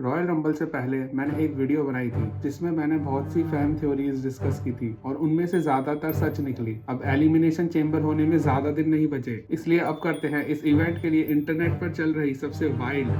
Royal rumble से पहले मैंने एक वीडियो बनाई थी जिसमें मैंने बहुत सी फैन थ्योरीज डिस्कस की थी और उनमें से ज्यादातर सच निकली। अब एलिमिनेशन चेंबर होने में ज्यादा दिन नहीं बचे, इसलिए अब करते हैं इस इवेंट के लिए इंटरनेट पर चल रही सबसे वाइल्ड,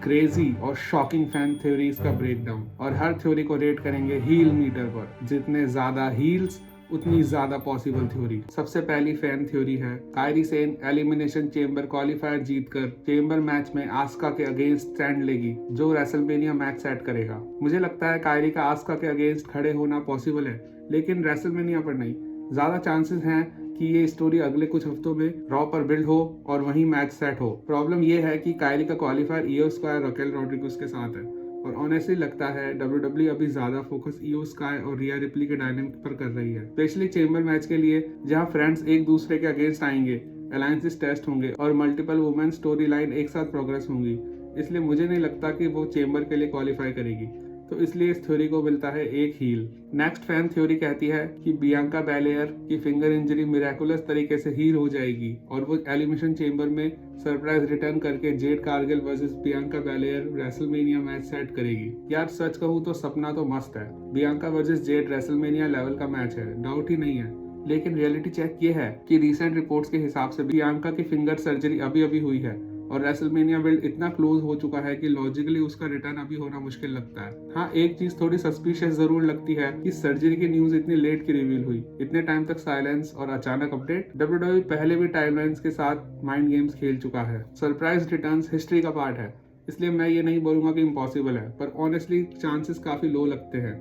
क्रेजी और शॉकिंग फैन थ्योरीज का ब्रेकडाउन। और हर थ्योरी को रेट करेंगे हील मीटर पर। जितने ज्यादा हील्स उतनी ज्यादा पॉसिबल थ्योरी। सबसे पहली फैन थ्योरी है Kairi Sen elimination chamber qualifier जीतकर चेंबर मैच में आस्का के अगेंस्ट स्टैंड लेगी, जो रेसलमेनिया मैच सेट करेगा। मुझे लगता है कायरी का आस्का के अगेंस्ट खड़े होना पॉसिबल है, लेकिन रेसलमेनिया पर नहीं। ज्यादा चांसेस हैं कि ये स्टोरी अगले कुछ हफ्तों में रॉ पर बिल्ड हो और वहीं मैच सेट हो। प्रॉब्लम ये है कि कायरी का क्वालिफायर ईओ स्क्वायर रकेल रॉड्रिगेज के साथ है और ऑनेस्टली लगता है डब्ल्यूडब्ल्यू अभी ज्यादा फोकस ईओ स्काई और रिया रिप्ली के डायनामिक पर कर रही है, स्पेशली चेंबर मैच के लिए जहां फ्रेंड्स एक दूसरे के अगेंस्ट आएंगे, अलायंसेस टेस्ट होंगे और मल्टीपल वुमेन स्टोरी लाइन एक साथ प्रोग्रेस होंगी। इसलिए मुझे नहीं लगता कि वो चेंबर के लिए क्वालिफाई करेगी, तो इसलिए इस थ्योरी को मिलता है एक हील। नेक्स्ट फैन थ्योरी कहती है कि बियांका बेलेयर की फिंगर इंजरी मिराकुलस तरीके से हील हो जाएगी और वो एलिमिनेशन चेंबर में सरप्राइज रिटर्न करके Jade Cargill versus Bianca Belair WrestleMania match set करेगी। यार सच कहूँ तो सपना तो मस्त है, Bianca versus Z WrestleMania level का मैच है, डाउट ही नहीं है। लेकिन रियलिटी चेक ये है कि रिसेंट रिपोर्ट्स के हिसाब से बियांका की फिंगर सर्जरी अभी अभी हुई है और रेसलमेनिया बिल्ड इतना क्लोज हो चुका है कि लॉजिकली उसका रिटर्न अभी होना मुश्किल लगता है। हाँ, एक चीज थोड़ी सस्पिशियस जरूर लगती है कि सर्जरी की न्यूज इतनी लेट की रिवील हुई, इतने टाइम तक साइलेंस और अचानक अपडेट। डब्ल्यूडब्ल्यूई पहले भी टाइमलाइंस के साथ माइंड गेम्स खेल चुका है। सरप्राइज रिटर्न्स हिस्ट्री का पार्ट है, इसलिए मैं ये नहीं बोलूंगा कि इम्पॉसिबल है, पर ऑनेस्टली चांसेस काफी लो लगते हैं।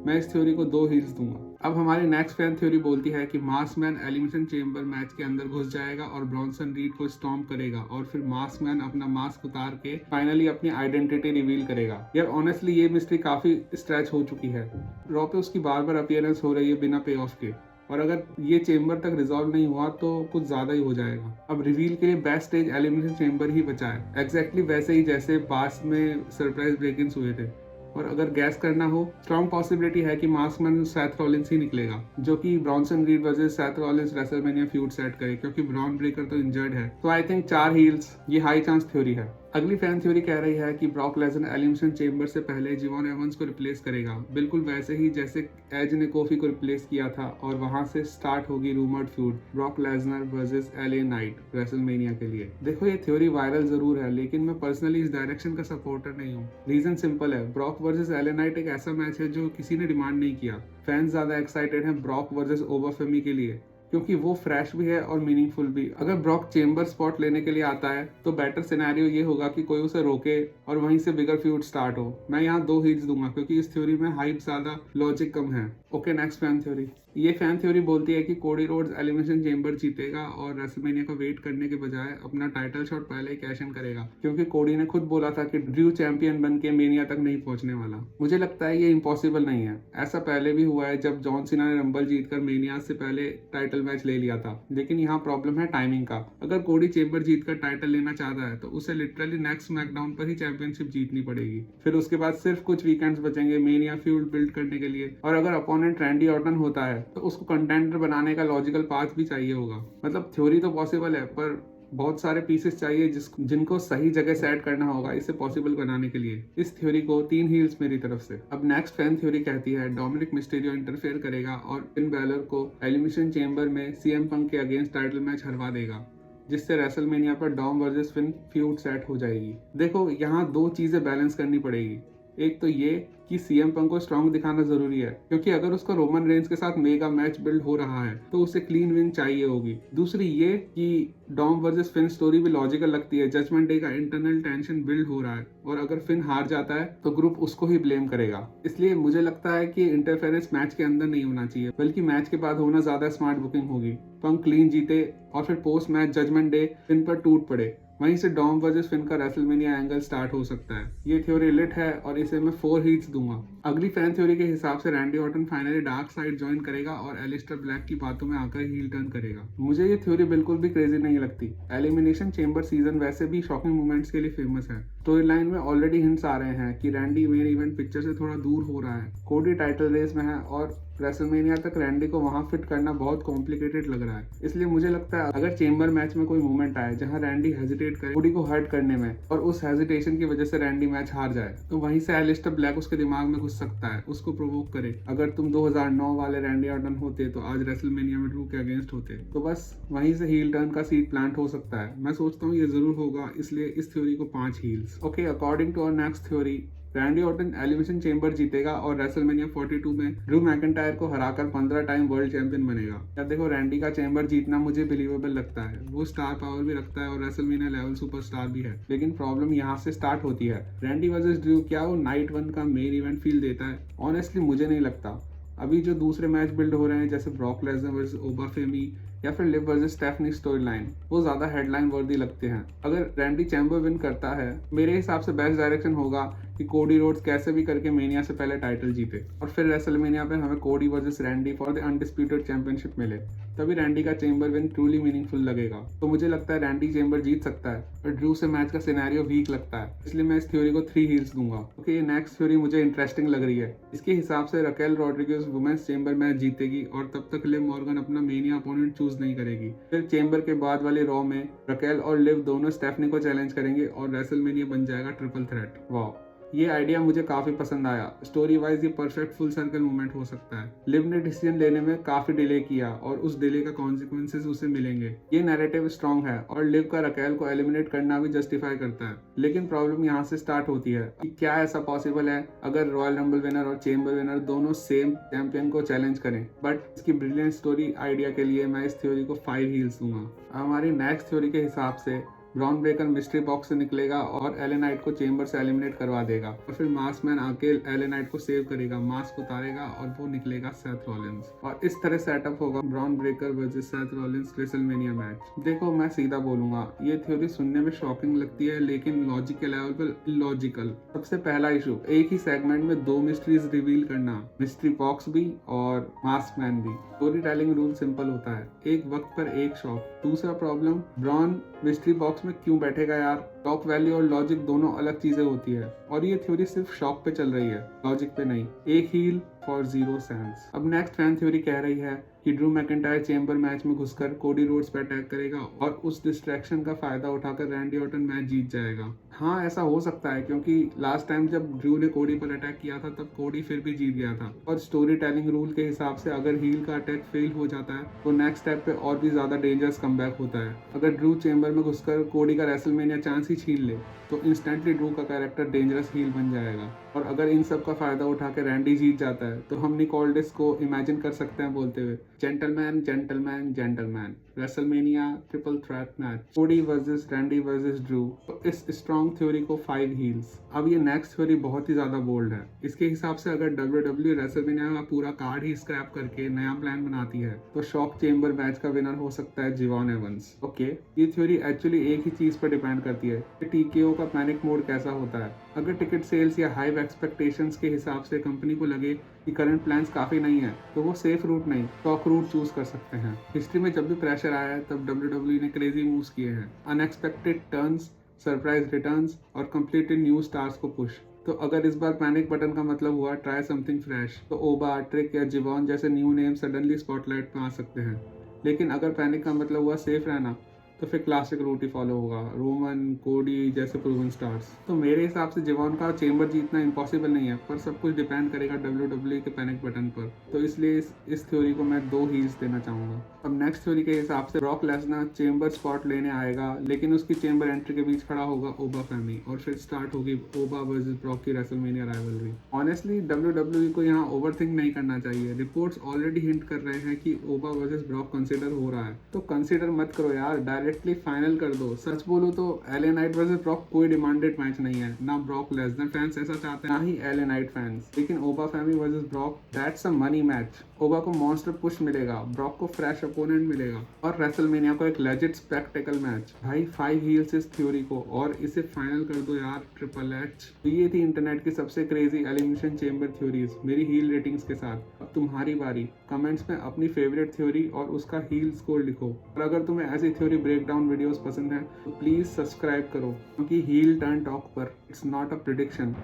मैं इस थ्योरी को 2 हील्स दूंगा। अब हमारी नेक्स्ट फैन थ्योरी बोलती है कि मास्कमैन एलिमिनेशन चेंबर मैच के अंदर घुस जाएगा और ब्रॉन्सन रीड को स्टॉम्प करेगा और फिर मास्कमैन अपना मास्क उतार के फाइनली अपनी आइडेंटिटी रिवील करेगा। यार ऑनेस्टली ये मिस्ट्री काफी स्ट्रेच हो चुकी है। रॉ पे उसकी बार बार अपीयरेंस हो रही है बिना पे ऑफ के, और अगर ये चेंबर तक रिजॉल्व नहीं हुआ तो कुछ ज्यादा ही हो जाएगा। अब रिवील के लिए बेस्ट स्टेज एलिमिनेशन चेंबर ही बचा है, एग्जैक्टली वैसे ही जैसे पास्ट में सरप्राइज ब्रेक इन्स हुए थे। और अगर गैस करना हो, स्ट्रॉन्ग पॉसिबिलिटी है कि मास्कमैन सैथ रॉलिंस ही निकलेगा, जो कि Bronson Reed versus Seth Rollins WrestleMania feud set करे, क्योंकि ब्रॉन ब्रेकर तो इंजर्ड है। तो आई थिंक 4 हील्स ये हाई चांस थ्योरी है। अगली फैन थ्योरी कह रही है कि ब्रॉक लेसनर एलिमिनेशन चेंबर से पहले जिवॉन एवंस को रिप्लेस करेगा, बिल्कुल वैसे ही जैसे एज ने कोफी को रिप्लेस किया था, और वहां से स्टार्ट होगी rumoured feud Brock Lesnar versus LA Knight WrestleMania के लिए। देखो ये थ्योरी वायरल जरूर है, लेकिन मैं पर्सनली इस डायरेक्शन का सपोर्टर नहीं हूँ। रीजन सिंपल है, ब्रॉक वर्सेस एलए नाइट एक ऐसा मैच है जो किसी ने डिमांड नहीं किया। फैंस ज्यादा एक्साइटेड हैं ब्रॉक वर्सेस ओबाफेमी के लिए, क्योंकि वो फ्रेश भी है और मीनिंगफुल भी। अगर ब्रॉक चेंबर स्पॉट लेने के लिए आता है तो बेटर सिनेरियो ये होगा कि कोई उसे रोके और वहीं से बिगर फ्यूड स्टार्ट हो। मैं यहाँ 2 हील्स दूंगा क्योंकि इस थ्योरी में हाइप ज्यादा, लॉजिक कम है। Okay, next fan theory. ये फैन थ्योरी बोलती है कि कोडी रोड्स एलिमिनेशन चेंबर जीतेगा और रेसलमेनिया को वेट करने के बजाय अपना टाइटल शॉट पहले ही कैश इन करेगा, क्योंकि कोडी ने खुद बोला था कि ड्रू चैंपियन बन के मेनिया तक नहीं पहुंचने वाला। मुझे लगता है ये इम्पॉसिबल नहीं है, ऐसा पहले भी हुआ है जब जॉन सीना ने रंबल जीतकर मेनिया से पहले टाइटल मैच ले लिया था। लेकिन यहाँ प्रॉब्लम है टाइमिंग का। अगर कोडी चेंबर जीतकर टाइटल लेना चाहता है तो उसे लिटरली नेक्स्ट स्मैकडाउन पर ही चैंपियनशिप जीतनी पड़ेगी, फिर उसके बाद सिर्फ कुछ वीकेंड्स बचेंगे मेनिया फ्यूड बिल्ड करने के लिए। और अगर अपोनेंट रैंडी ऑर्टन होता है तो उसको कंटेंडर बनाने का लॉजिकल पाथ भी चाहिए होगा। मतलब थ्योरी तो पॉसिबल है, पर बहुत सारे पीसेस चाहिए जिनको सही जगह सेट करना होगा इसे पॉसिबल बनाने के लिए। इस थ्योरी को 3 हील्स मेरी तरफ से। अब नेक्स्ट फैन थ्योरी कहती है डोमिनिक मिस्टीरियो इंटरफेयर करेगा और फिन बैलर को एलिमिनेशन चेंबर में सीएम पंक के अगेंस्ट टाइटल मैच हरवा देगा, जिससे रेसलमेनिया पर Dom versus Finn feud set हो जाएगी। देखो यहाँ 2 चीजें बैलेंस करनी पड़ेगी। एक तो ये कि सीएम पंक को स्ट्रॉन्ग दिखाना जरूरी है, क्योंकि अगर उसका रोमन रेंज के साथ मेगा मैच बिल्ड हो रहा है तो उसे क्लीन विन चाहिए होगी। दूसरी ये कि डॉम वर्सेस फिन स्टोरी भी लॉजिकल लगती है, जजमेंट डे का इंटरनल टेंशन बिल्ड हो रहा है और अगर फिन हार जाता है तो ग्रुप उसको ही ब्लेम करेगा। इसलिए मुझे लगता है कि इंटरफेरेंस मैच के अंदर नहीं होना चाहिए, बल्कि मैच के बाद होना ज्यादा स्मार्ट बुकिंग होगी। पंक क्लीन जीते और फिर post match Judgment Day Finn पर टूट पड़े, वहीं से डॉम वर्सेस फिन का रेसलमेनिया एंगल स्टार्ट हो सकता है। ये थ्योरी लिट है और इसे मैं 4 हीट्स दूंगा। अगली फैन थ्योरी के हिसाब से Randy Orton finally dark side join करेगा और एलिस्टर ब्लैक की बातों में आकर हील टर्न करेगा। मुझे ये थ्योरी बिल्कुल भी क्रेजी नहीं लगती। एलिमिनेशन चेंबर सीजन वैसे भी शॉकिंग मोमेंट्स के लिए फेमस है। स्टोरी लाइन में ऑलरेडी हिंट्स आ रहे हैं कि रैंडी मेन इवेंट पिक्चर से थोड़ा दूर हो रहा है, कोडी टाइटल रेस में है और रेसलमेनिया तक रैंडी को वहां फिट करना बहुत कॉम्प्लिकेटेड लग रहा है। इसलिए मुझे लगता है अगर चेंबर मैच में कोई मोमेंट आए जहां रैंडी हेजिटेट करे कोडी को हर्ट करने में और उस हेजिटेशन की वजह से रैंडी मैच हार जाए, तो वहीं से एलिस्टर ब्लैक उसके दिमाग में घुस सकता है, उसको प्रोवोक करे। अगर तुम 2009 वाले रैंडी ऑर्टन होते तो आज रेसलमेनिया में ड्रू के अगेंस्ट होते। तो बस वहीं से हील टर्न का सीड प्लांट हो सकता है। मैं सोचता हूँ ये जरूर होगा, इसलिए इस थ्योरी को 5 heels. Okay, according to our next theory, Randy Orton elimination chamber जीतेगा और रेसलमेनिया 42 में ड्रू मैकिंटायर को हराकर 15 टाइम वर्ल्ड चैंपियन बनेगा। यार देखो, रैंडी का चेंबर जीतना मुझे बिलीवेबल लगता है। वो स्टार पावर भी रखता है और रेसलमेनिया लेवल सुपरस्टार भी है। लेकिन प्रॉब्लम यहाँ से स्टार्ट होती है। रैंडी वर्सेस ड्रू, क्या वो नाइट 1 का मेन इवेंट फील देता है? ऑनेस्टली मुझे नहीं लगता। अभी जो दूसरे मैच बिल्ड हो रहे हैं जैसे Brock Lesnar versus Oba Femi या फिर Liv versus Stephanie story line, वो ज्यादा हेडलाइन वर्दी लगते हैं। अगर रैंडी चैंबर विन करता है, मेरे हिसाब से बेस्ट डायरेक्शन होगा कि कोडी रोड्स कैसे भी करके मेनिया से पहले टाइटल जीते और फिर रेसलमेनिया पे हमें कोडी versus Randy for the undisputed championship मिले। तभी रैंडी का चेंबर विन ट्रूली मीनिंगफुल लगेगा। तो मुझे लगता है रैंडी चेंबर जीत सकता है, पर ड्रू से मैच का सिनेरियो वीक लगता है, इसलिए मैं इस थ्योरी को 3 हील्स दूंगा। ओके, नेक्स्ट थ्योरी मुझे इंटरेस्टिंग लग रही है। इसके हिसाब से Raquel Rodriguez women's chamber match जीतेगी और तब तक लिव मॉर्गन अपना मेनिया अपोनेंट चूज नहीं करेगी। फिर चेंबर के बाद वाले रॉ में रकेल और लिव दोनों स्टेफनी को चैलेंज करेंगे और रेसलमेनिया बन जाएगा ट्रिपल थ्रेट। वाह, ये आइडिया मुझे काफी पसंद आया। स्टोरी वाइज ये परफेक्ट फुल सर्कल मूवमेंट हो सकता है। लिव ने डिसीजन लेने में काफी डिले किया और उस डिले का कॉन्सिक्वेंसेस उसे मिलेंगे। ये नैरेटिव स्ट्रॉन्ग है और लिव का रकेल को एलिमिनेट करना भी जस्टिफाई करता है। लेकिन प्रॉब्लम यहाँ से स्टार्ट होती है कि क्या ऐसा पॉसिबल है अगर रॉयल रंबल विनर और चेंबर विनर दोनों सेम चैंपियन को चैलेंज करें। बट इसकी ब्रिलियंट स्टोरी आइडिया के लिए मैं इस थ्योरी को 5 हील्स दूंगा। हमारी नेक्स्ट थ्योरी के हिसाब से ब्रॉन ब्रेकर मिस्ट्री बॉक्स से निकलेगा और एले नाइट को चेंबर से एलिमिनेट करवा देगा और फिर मास्क मैन आके एले नाइट को सेव करेगा, मास्क उतारेगा और वो निकलेगा सेथ रॉलिंस और इस तरह सेटअप होगा Bron Breakker versus Seth Rollins WrestleMania match. देखो, मैं सीधा बोलूंगा, ये थ्योरी सुनने में शॉकिंग लगती है लेकिन लॉजिक के लेवल पर इलॉजिकल। सबसे पहला इशू, एक ही सेगमेंट में 2 मिस्ट्रीज रिवील करना, मिस्ट्री बॉक्स भी और मास्क मैन भी। स्टोरी टेलिंग रूल सिंपल होता है, एक वक्त पर एक शॉक। दूसरा प्रॉब्लम, ब्रॉन मिस्ट्री बॉक्स में क्यों बैठेगा यार? टॉक वैल्यू और लॉजिक दोनों अलग चीजें होती है और ये थ्योरी सिर्फ शॉक पे चल रही है, लॉजिक पे नहीं। एक हील फॉर 0 सेंस। अब नेक्स्ट फैन थ्योरी कह रही है कि ड्रू मैकिंटायर चेंबर मैच में घुसकर कोडी रोड्स पे अटैक करेगा और उस डिस्ट्रैक्शन का फायदा उठाकर रैंडी ऑर्टन मैच जीत जाएगा। हाँ, ऐसा हो सकता है क्योंकि लास्ट टाइम जब ड्रू ने कोडी पर अटैक किया था तब कोडी फिर भी जीत गया था और स्टोरी टेलिंग रूल के हिसाब से अगर हील का अटैक फेल हो जाता है तो नेक्स्ट स्टेप पे और भी ज्यादा डेंजरस कमबैक होता है। अगर ड्रू चेंबर में घुसकर कोडी का रेसलमेनिया चांस ही छीन ले तो इंस्टेंटली ड्रू का कैरेक्टर डेंजरस हील बन जाएगा और अगर इन सब का फायदा उठा के रैंडी जीत जाता है तो हम निक ऑल्डिस को इमेजिन कर सकते हैं बोलते हुए, gentleman gentleman gentleman, WrestleMania triple threat match, कोडी वर्सेस रैंडी वर्सेस ड्रू। तो इस स्ट्रॉन्ग थ्योरी को 5 हील्स। अब ये नेक्स्ट थ्योरी बहुत ही ज्यादा बोल्ड है। इसके हिसाब से अगर WWE रेसलमेनिया का पूरा कार्ड ही स्क्रैप करके नया प्लान बनाती है तो शॉक चेंबर मैच का विनर हो सकता है जिवॉन एवंस। ओके, ये थ्योरी एक्चुअली एक ही चीज पर डिपेंड करती है कि TKO का पैनिक मोड कैसा होता है। अगर टिकट सेल्स या हाई एक्सपेक्टेशंस के हिसाब से कंपनी को लगे कि करंट प्लान्स काफी नहीं है तो वो सेफ रूट नहीं टॉक रूट चूज कर सकते हैं। हिस्ट्री में जब भी प्रेशर आया है तब WWE ने क्रेजी मूव्स किए हैं, अनएक्सपेक्टेड टर्न्स, सरप्राइज रिटर्न्स और कंप्लीटेड न्यू स्टार्स को पुश। तो अगर इस बार पैनिक बटन का मतलब हुआ ट्राई समथिंग फ्रेश तो ओबा, ट्रिक या जिवॉन जैसे न्यू नेम सडनली स्पॉटलाइट में आ सकते हैं। लेकिन अगर पैनिक का मतलब हुआ सेफ रहना तो फिर क्लासिक रूट ही फॉलो होगा, रोमन, कोडी जैसे प्रूवन स्टार्स। तो मेरे हिसाब से जिवॉन का चेंबर जीतना इम्पॉसिबल नहीं है, पर सब कुछ डिपेंड करेगा WWE के पैनिक बटन पर। तो इसलिए इस थ्योरी को मैं 2 हील्स देना चाहूंगा। अब नेक्स्ट थ्योरी के हिसाब से ब्रॉक लेसनर चेंबर स्पॉट लेने आएगा लेकिन उसकी चेंबर एंट्री के बीच खड़ा होगा ओबा फैमी और फिर स्टार्ट होगी ओबा वर्सेस ब्रॉक की रेसलमेनिया राइवलरी। ऑनेस्टली WWE को यहाँ ओवरथिंक नहीं करना चाहिए। रिपोर्ट्स ऑलरेडी हिंट कर रहे हैं कि ओबा वर्सेस ब्रॉक कंसिडर हो रहा है, तो कंसिडर मत करो यार, डायरेक्टली फाइनल कर दो। सच बोलो तो एले नाइट वर्सेस ब्रॉक कोई डिमांडेड मैच नहीं है, ना ब्रॉक लेसनर फैंस ऐसा चाहते हैं ना ही एले नाइट फैंस। लेकिन Oba Femi versus Brock, that's a money match. Oba को मॉन्स्टर पुश मिलेगा, ब्रॉक को फ्रेश अपोनेंट मिलेगा और रेसलमेनिया को एक लेजिट स्पेक्टेकल मैच। भाई 5 हील्स इस थ्योरी को और इसे फाइनल कर दो यार, ट्रिपल एच। तो ये थी इंटरनेट की सबसे क्रेजी एलिमिनेशन चेंबर थ्योरीज मेरी हील रेटिंग्स के साथ। अब तुम्हारी बारी, कमेंट्स में अपनी फेवरेट थ्योरी और उसका हील स्कोर लिखो और अगर तुम्हें ऐसी थ्योरी ब्रेकडाउन वीडियोस पसंद है तो प्लीज सब्सक्राइब करो क्योंकि हील टर्न टॉक पर it's not a prediction,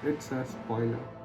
it's a spoiler.